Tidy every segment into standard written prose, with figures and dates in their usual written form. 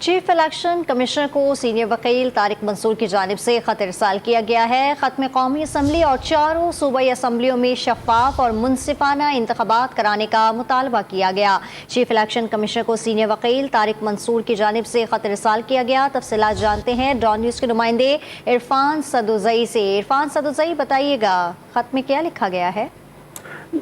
Chief election commissioner کو senior وکیل طارق منصور کی جانب سے خط ارسال کیا گیا ہے۔ خط میں قومی اسمبلی اور چاروں صوبائی اسمبلیوں میں شفاف اور منصفانہ انتخابات کرانے کا مطالبہ کیا گیا۔ چیف الیکشن کمشنر کو سینئر وکیل طارق منصور کی جانب سے خط ارسال کیا گیا۔ تفصیلات جانتے ہیں ڈان نیوز کے نمائندے عرفان سدوزئی سے۔ عرفان سدوزئی، بتائیے گا خط میں کیا لکھا گیا ہے؟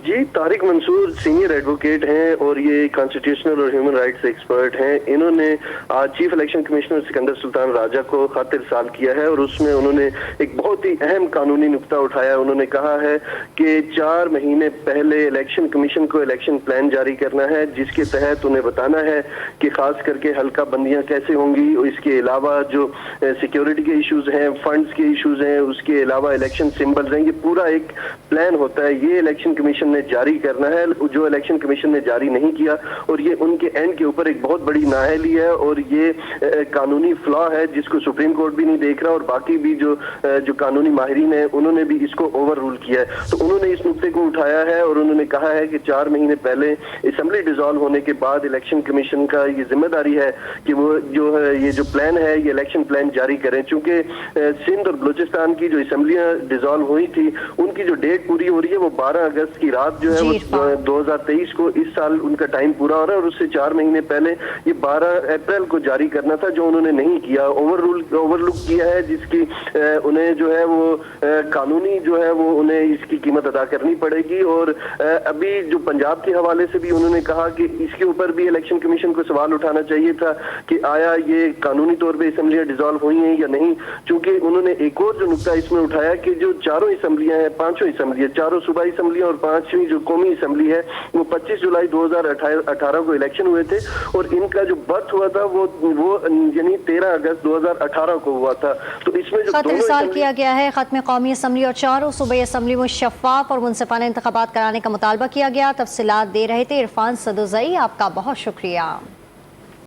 جی، طارق منصور سینئر ایڈوکیٹ ہیں اور یہ کانسٹیٹیوشنل اور ہیومن رائٹس ایکسپرٹ ہیں۔ انہوں نے آج چیف الیکشن کمشنر سکندر سلطان راجہ کو خط ارسال کیا ہے اور اس میں انہوں نے ایک بہت ہی اہم قانونی نقطہ اٹھایا۔ انہوں نے کہا ہے کہ 4 مہینے پہلے الیکشن کمیشن کو الیکشن پلان جاری کرنا ہے، جس کے تحت انہیں بتانا ہے کہ خاص کر کے حلقہ بندیاں کیسے ہوں گی، اس کے علاوہ جو سیکیورٹی کے ایشوز ہیں، فنڈز کے ایشوز ہیں، اس کے علاوہ الیکشن سمبلز ہیں، یہ پورا ایک پلان ہوتا ہے۔ یہ الیکشن کمیشن نے جاری کرنا ہے، جو الیکشن کمیشن نے جاری نہیں کیا، اور یہ ان کے اینڈ کے اوپر ایک بہت بڑی نااہلی ہے اور یہ قانونی فلا ہے جس کو سپریم کورٹ بھی نہیں دیکھ رہا، اور باقی بھی جو قانونی ماہرین ہیں انہوں نے بھی اس کو اوور رول کیا ہے۔ تو انہوں نے اس نقطے کو اٹھایا ہے اور انہوں نے کہا ہے کہ 4 مہینے پہلے اسمبلی ڈیزالو ہونے کے بعد الیکشن کمیشن کا یہ ذمہ داری ہے کہ وہ جو ہے یہ جو پلان ہے یہ الیکشن پلان جاری کریں، چونکہ سندھ اور بلوچستان کی جو اسمبلیاں ڈیزالو ہوئی تھی ان کی جو ڈیٹ پوری ہو رہی ہے وہ 12 اگست کی رات جو ہے وہ 2023 کو اس سال ان کا ٹائم پورا ہو رہا ہے، اور اس سے 4 مہینے پہلے یہ 12 اپریل کو جاری کرنا تھا، جو انہوں نے نہیں کیا، اوور لک کیا ہے، جس کی انہیں جو ہے وہ قانونی جو ہے وہ انہیں اس کی قیمت ادا کرنی پڑے گی۔ اور ابھی جو پنجاب کے حوالے سے بھی انہوں نے کہا کہ اس کے اوپر بھی الیکشن کمیشن کو سوال اٹھانا چاہیے تھا کہ آیا یہ قانونی طور پہ اسمبلیاں ڈیزالو ہوئی ہیں یا نہیں، چونکہ انہوں نے ایک اور جو نقطہ اس میں اٹھایا کہ جو 4 اسمبلیاں ہیں، 5 اسمبلیاں، 4 صوبائی اسمبلیاں اور 5ویں جو قومی اسمبلی ہے، وہ 25 جولائی 2018 کو الیکشن ہوئے تھے، اور ان کا جو برتھ ہوا تھا وہ یعنی 13 اگست 2018 کو ہوا تھا۔ تو اس میں جو خط ارسال کیا گیا ہے، خط میں قومی اسمبلی اور 4 صوبائی اسمبلی میں شفاف اور منصفانہ انتخابات کرانے کا مطالبہ کیا گیا۔ تفصیلات دے رہے تھے عرفان سدوزئی، آپ کا بہت شکریہ۔